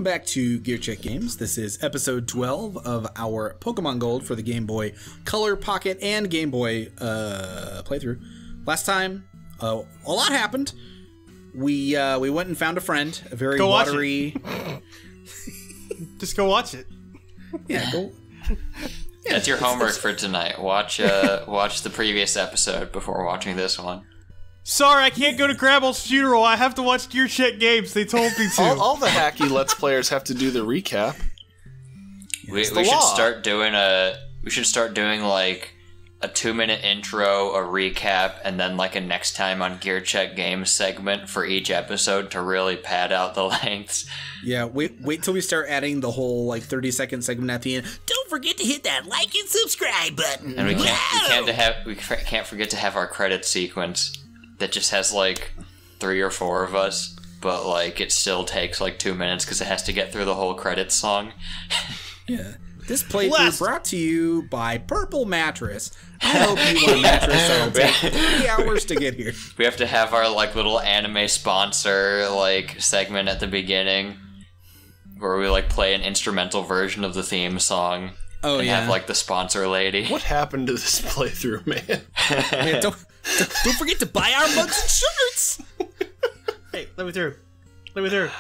welcome back to Gear Check Games. This is episode 12 of our Pokemon Gold for the Game Boy Color, Pocket, and Game Boy playthrough. Last time, a lot happened. We went and found a friend, a very watery... Just go watch it. Yeah, go... Yeah, that's your homework for tonight. Watch the previous episode before watching this one. Sorry, I can't go to Grabble's funeral. I have to watch Gear Check Games. They told me to. All the hacky Let's Players have to do the recap. We should start doing like a 2-minute intro, a recap, and then like a next time on Gear Check Games segment for each episode to really pad out the lengths. Yeah, wait till we start adding the whole like 30-second segment at the end. Don't forget to hit that like and subscribe button. And we can't forget to have our credit sequence that just has like 3 or 4 of us, but like it still takes like 2 minutes because it has to get through the whole credits song. Yeah. This playthrough brought to you by Purple Mattress. I hope you want a mattress that'll take 3 hours to get here. We have to have our like little anime sponsor like segment at the beginning where we like play an instrumental version of the theme song. Oh, and yeah. have like the sponsor lady. What happened to this playthrough, man? Man, don't forget to buy our mugs and shirts. Hey, let me through. Let me through.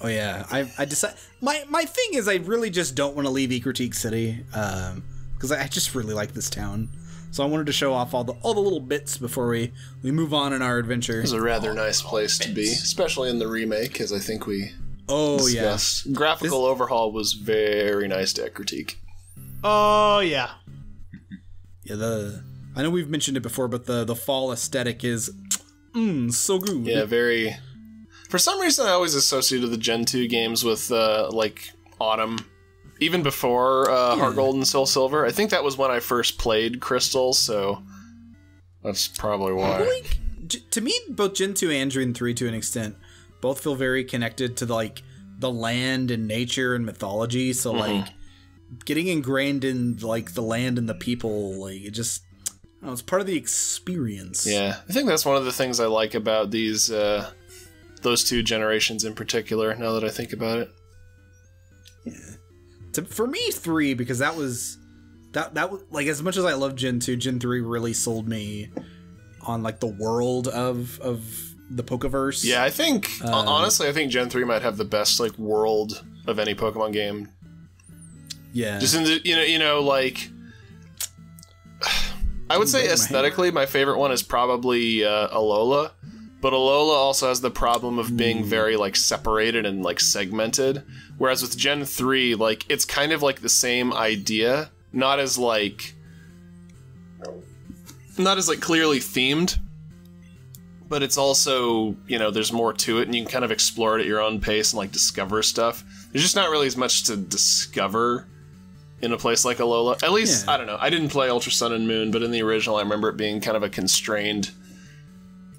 Oh yeah, I decided my thing is I really just don't want to leave Ecritique City because I just really like this town. So I wanted to show off all the little bits before we move on in our adventure. It was a rather nice place to be, especially in the remake, as I think we discussed. Yeah. Graphical overhaul was very nice to Ecritique. Oh yeah. Yeah, I know we've mentioned it before, but the fall aesthetic is so good. Yeah, very. For some reason, I always associated the Gen 2 games with like autumn, even before Heart Gold and Soul Silver. I think that was when I first played Crystal, so that's probably why. To me, both Gen 2 and Gen 3, to an extent, both feel very connected to the land and nature and mythology. So like getting ingrained in like the land and the people, like it just. Oh, it's part of the experience. Yeah, I think that's one of the things I like about these, those 2 generations in particular, now that I think about it. Yeah. For me, 3, because that was, like, as much as I love Gen 2, Gen 3 really sold me on, like, the world of the Pokeverse. Yeah, I think, honestly, I think Gen 3 might have the best, like, world of any Pokemon game. Yeah. Just in the, you know, like... I would say aesthetically, my favorite one is probably Alola, but Alola also has the problem of being very like separated and like segmented. Whereas with Gen 3, like it's kind of like the same idea, not as like clearly themed, but it's also, you know, there's more to it, and you can kind of explore it at your own pace and like discover stuff. There's just not really as much to discover in a place like Alola. At least, I don't know. I didn't play Ultra Sun and Moon, but in the original, I remember it being kind of a constrained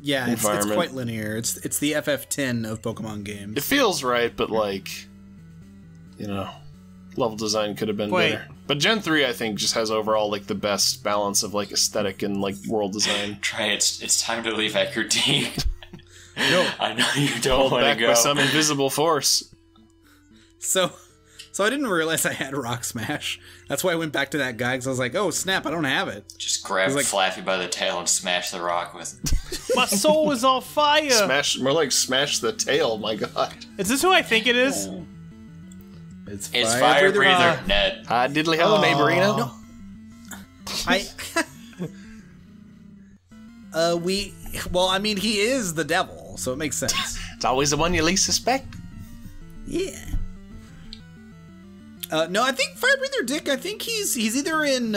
environment. It's quite linear. It's the FF10 of Pokemon games. It feels right, but like, you know, level design could have been better. But Gen 3, I think, just has overall like the best balance of like aesthetic and like world design. Trey, it's time to leave Ecritique. No, I know you don't want to go. By some invisible force. So I didn't realize I had Rock Smash. That's why I went back to that guy, because I was like, oh, snap, I don't have it. Just grab Flaffy by the tail and smash the rock with it. My soul is on fire. More like smash the tail, my god. Is this who I think it is? It's Fire Breather Ned. Hi, diddly hello, neighborino. No. Well, I mean, he is the devil, so it makes sense. It's always the one you least suspect. Yeah. No, I think Fire Breather Dick, I think he's either in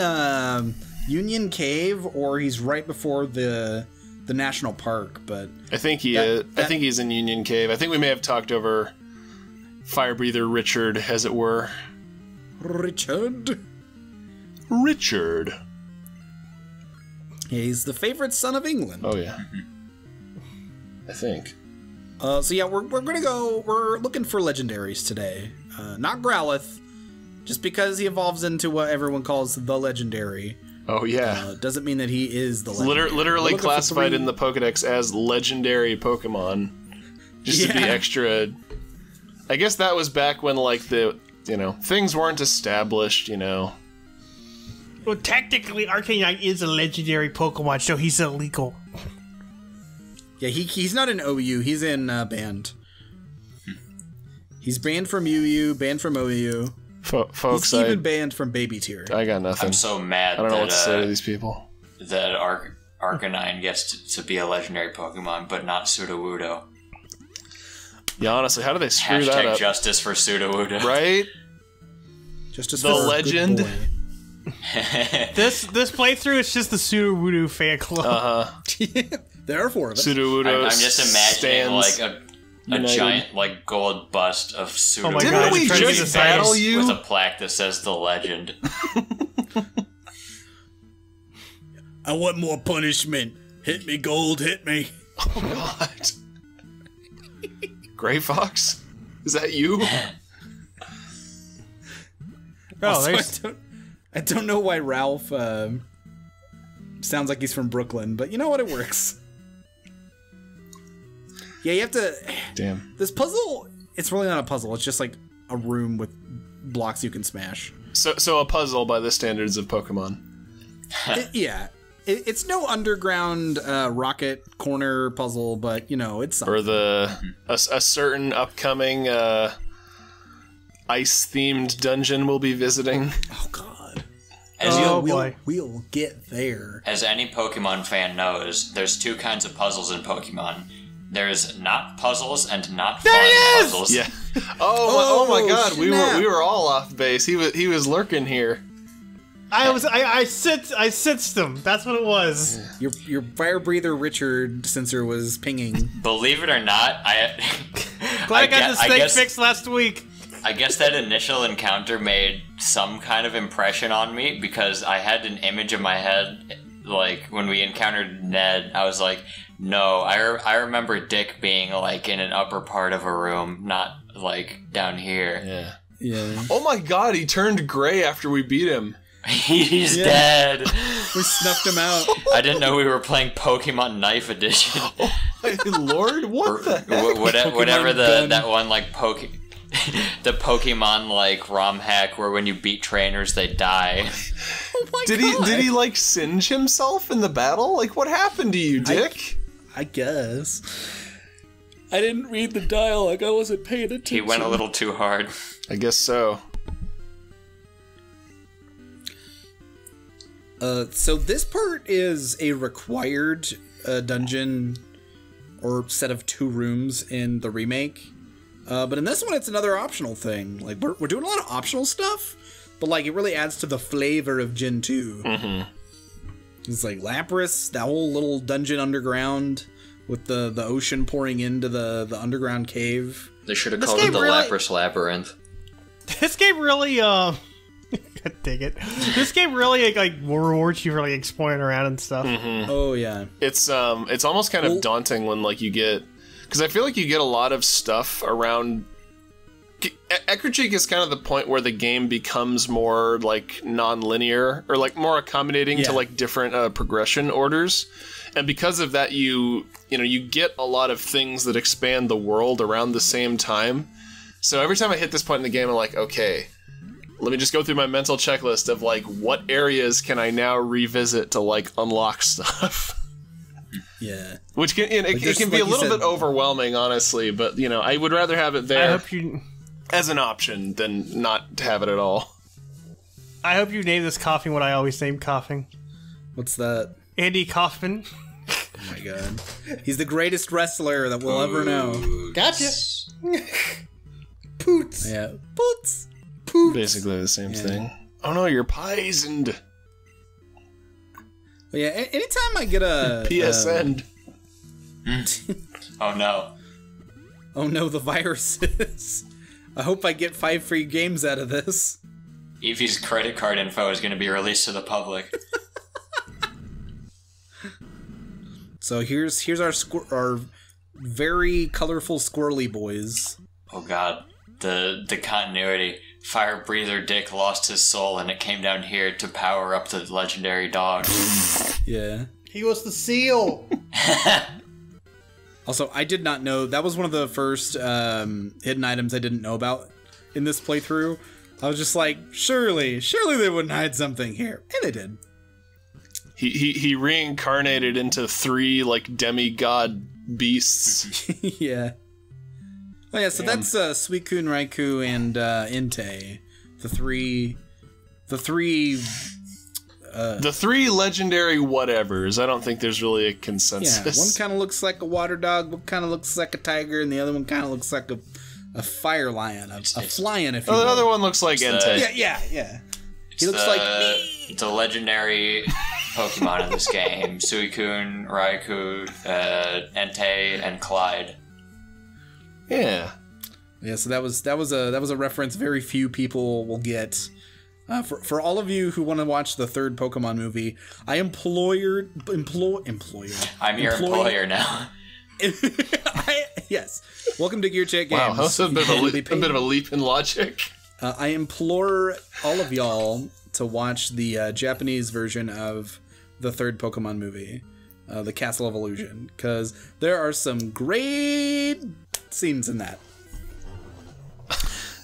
Union Cave or he's right before the national park, but I think he is. I think he's in Union Cave. I think we may have talked over Fire Breather Richard, as it were. Richard. Yeah, he's the favorite son of England. Oh yeah. I think. So yeah, we're looking for legendaries today. Not Growlithe. Just because he evolves into what everyone calls the legendary. Oh yeah. Doesn't mean that he is the legendary. Literally classified in the Pokedex as legendary Pokemon. Just to be extra I guess that was back when, like, things weren't established, Well, technically, Arcanine is a legendary Pokemon, so he's illegal. Yeah, he's not in OU. He's in banned. He's banned from UU, banned from OU. Folks, he's even banned from baby tier. I got nothing. I'm so mad I don't know what to say to these people. That Arcanine gets to be a legendary Pokemon, but not Sudowoodo. Yeah, honestly, how do they screw that up? Justice for Sudowoodo. Right? Justice the for legend. This playthrough is just the Sudowoodo fan club. There are 4 of us. Sudowoodo. I'm just imagining like a United. giant like gold bust of Sudowoodo. Oh my Didn't God, we trying to just get the battle face you? With a plaque that says the legend. I want more punishment. Hit me, gold, hit me. Oh, God. Gray Fox? Is that you? Also, I don't know why Ralph sounds like he's from Brooklyn, but you know what? It works. Yeah, you have to... Damn. This puzzle, it's really not a puzzle. It's just like a room with blocks you can smash. So a puzzle by the standards of Pokemon. Yeah. It's no underground rocket corner puzzle, but, you know, it's something. Or a certain upcoming ice-themed dungeon we'll be visiting. Oh, God. We'll get there. As any Pokemon fan knows, there's 2 kinds of puzzles in Pokemon. There's not puzzles and not fun puzzles. Yeah. Oh my God, snap. we were all off base. He was lurking here. I sensed him. That's what it was. Your fire breather Richard sensor was pinging. Believe it or not, Glad I got the snake fixed last week. I guess that initial encounter made some kind of impression on me because I had an image in my head, like when we encountered Ned. I was like, no, I remember Dick being like in an upper part of a room, not like down here. Yeah. Oh my God, he turned gray after we beat him. He's dead. We snuffed him out. I didn't know we were playing Pokemon Knife Edition. Oh my Lord, what the heck? Whatever that one like the Pokemon like ROM hack where when you beat trainers they die. Oh my God. Did he like singe himself in the battle? Like what happened to you, Dick? I guess. I didn't read the dialogue. I wasn't paying attention. He went a little too hard. I guess so. So this part is a required dungeon or set of 2 rooms in the remake. But in this one, it's another optional thing. Like, we're doing a lot of optional stuff, but, like, it really adds to the flavor of Gen 2. Mm-hmm. It's like Lapras, that whole little dungeon underground with the ocean pouring into the underground cave. They should have called it the Lapras Labyrinth. This game really, God dang it. This game really, like, rewards you for, like, exploring around and stuff. Mm-hmm. Oh, yeah. It's almost kind of daunting when, like, you get... Because I feel like you get a lot of stuff around... Ecruteak is kind of the point where the game becomes more, like, non-linear, or, like, more accommodating to, like, different progression orders. And because of that, you get a lot of things that expand the world around the same time. So every time I hit this point in the game, I'm like, okay, let me just go through my mental checklist of, like, what areas can I now revisit to, like, unlock stuff. Yeah. Which can, it can be a little bit overwhelming, honestly, but, you know, I would rather have it there as an option than not have it at all. I hope you name this coughing what I always name coughing. What's that? Andy Kaufman. Oh my God. He's the greatest wrestler that we'll ever know. Gotcha. Poots. Yeah. Poots. Poots. Basically the same thing. Oh no, you're poisoned. But yeah, anytime I get a... PSN. Oh no. Oh no, the viruses. I hope I get 5 free games out of this. Eevee's credit card info is going to be released to the public. So here's our very colorful squirrely boys. Oh god, the continuity. Fire breather Dick lost his soul and it came down here to power up the legendary dog. Yeah. He was the seal. Also, I did not know that was one of the first hidden items I didn't know about in this playthrough. I was just like, surely they wouldn't hide something here, and they did. He reincarnated into 3 like demigod beasts. Yeah. Oh yeah, so that's Suicune, Raikou, and Entei, the three legendary whatevers. I don't think there's really a consensus. Yeah, one kind of looks like a water dog, one kind of looks like a tiger, and the other one kind of looks like a fire lion, a flying, if you will. The other one looks like Entei. Yeah. He looks like me. It's a legendary Pokemon in this game. Suicune, Raikou, Entei, and Clyde. Yeah. Yeah, so that was a reference very few people will get. For all of you who want to watch the third Pokemon movie, I employer. I'm your employer now. Yes. Welcome to Gear Check Games. Wow, that's a bit of a leap in logic. I implore all of y'all to watch the Japanese version of the third Pokemon movie, The Castle of Illusion, because there are some great scenes in that.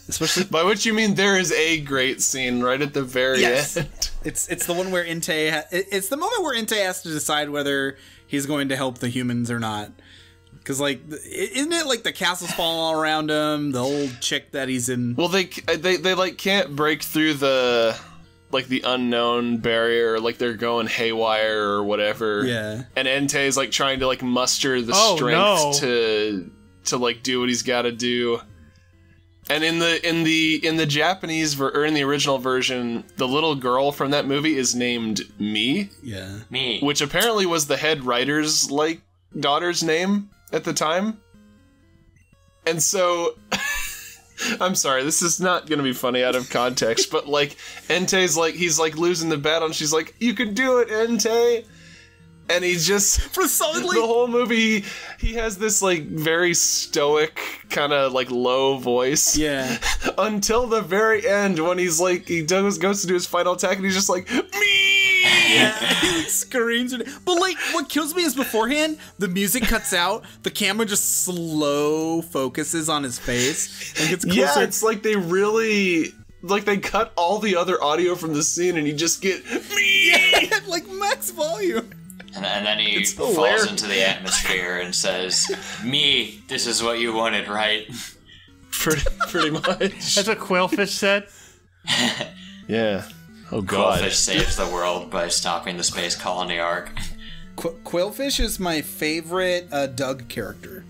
Especially by which you mean there is a great scene right at the very end. It's the one where Entei it's the moment where Entei has to decide whether he's going to help the humans or not. Because, like, isn't it like the castle's falling all around him? The old chick that he's in. Well, they like can't break through the unknown barrier. Like they're going haywire or whatever. Yeah. And Entei's like trying to like muster the strength to like do what he's got to do. And in the Japanese or in the original version, the little girl from that movie is named Mi. Yeah. Mi. Which apparently was the head writer's like daughter's name at the time. And so I'm sorry, this is not gonna be funny out of context, but like Entei's like he's like losing the battle and she's like, "You can do it, Entei." And he just for solidly the whole movie he has this like very stoic kind of like low voice. Yeah. Until the very end when he's like goes to do his final attack and he's just like, "Me!" Yeah, he like screams. But like, what kills me is beforehand, the music cuts out, the camera just slow focuses on his face and gets closer. Yeah, it's like they really they cut all the other audio from the scene and you just get me like max volume. And then he falls into the atmosphere and says, "Me, this is what you wanted, right?" Pretty much. That's what Quailfish said. Yeah. Oh god. Quailfish saves the world by stopping the space colony arc. Quailfish is my favorite Doug character.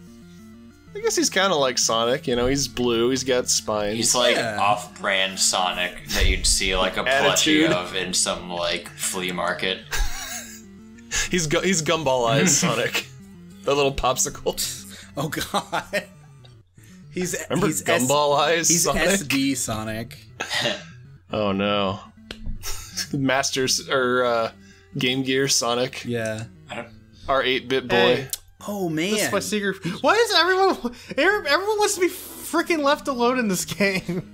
I guess he's kind of like Sonic, you know, he's blue, he's got spines. He's like off-brand Sonic that you'd see like a plushie of in some like flea market. He's gumball eyes Sonic. The little popsicle. Oh god. He's gumball eyes he's Sonic? SD Sonic. Oh no. Masters or Game Gear Sonic. Yeah. Our 8-bit boy. Hey. Oh man. That's my secret. Why is everyone wants to be freaking left alone in this game?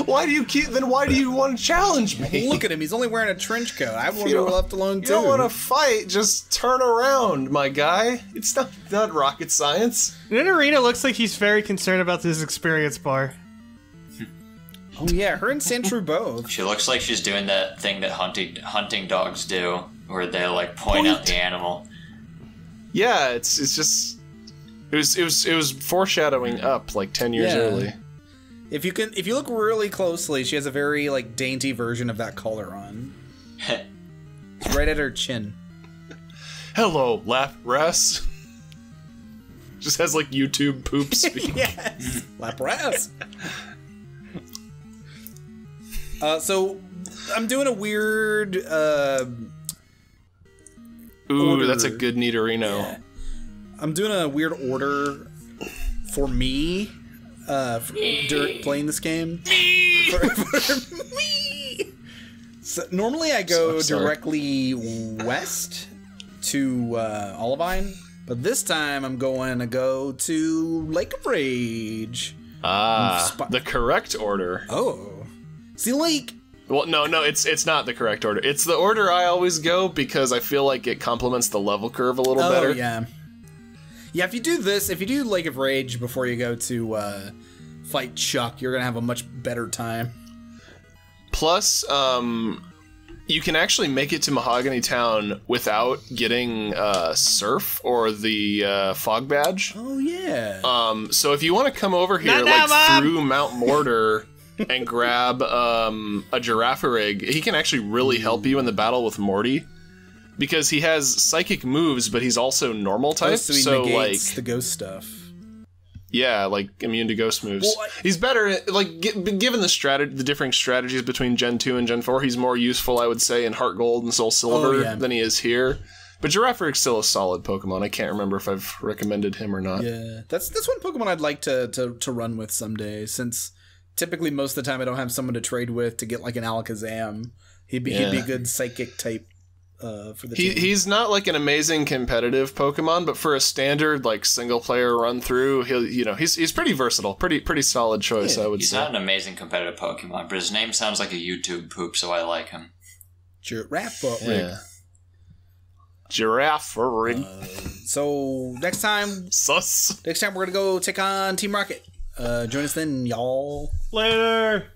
Why do you want to challenge me? Look at him, he's only wearing a trench coat. I want to be left alone too. You don't want to fight, just turn around, my guy. It's not rocket science. In Arena looks like he's very concerned about this experience bar. Oh yeah, her and Sandshrew both. She looks like she's doing that thing that hunting dogs do, where they like point out the animal. Yeah, it's just it was foreshadowing up like 10 years early. If you look really closely, she has a very like dainty version of that collar on. It's right at her chin. Hello, Lapras. Just has like YouTube poop speak. Yes, Lapras. So I'm doing a weird. Ooh, order. That's a good Nidorino. Yeah. I'm doing a weird order for me. Playing this game. For me. So normally I go directly west to Olivine, but this time I'm going to go to Lake of Rage. The correct order. Oh. See, like... Well, no, it's not the correct order. It's the order I always go because I feel like it complements the level curve a little better. Yeah. Yeah, if you do this, if you do Lake of Rage before you go to fight Chuck, you're gonna have a much better time. Plus, you can actually make it to Mahogany Town without getting Surf or the Fog Badge. Oh yeah. So if you want to come over here through Mount Mortar and grab a Girafarig, he can actually really help you in the battle with Morty. Because he has psychic moves, but he's also normal type, so negates the ghost stuff. Yeah, like immune to ghost moves. Well, he's better, like given the differing strategies between Gen 2 and Gen 4. He's more useful, I would say, in Heart Gold and Soul Silver than he is here. But Girafarig's still a solid Pokemon. I can't remember if I've recommended him or not. Yeah, that's one Pokemon I'd like to run with someday. Since typically most of the time I don't have someone to trade with to get like an Alakazam. He'd be a good psychic type. For the team. He's not like an amazing competitive Pokemon, but for a standard like single player run through, he's pretty versatile, pretty solid choice. I would say. He's not an amazing competitive Pokemon, but his name sounds like a YouTube poop, so I like him. Girafarig. Girafarig. So next time we're gonna go take on Team Rocket. Join us then, y'all. Later.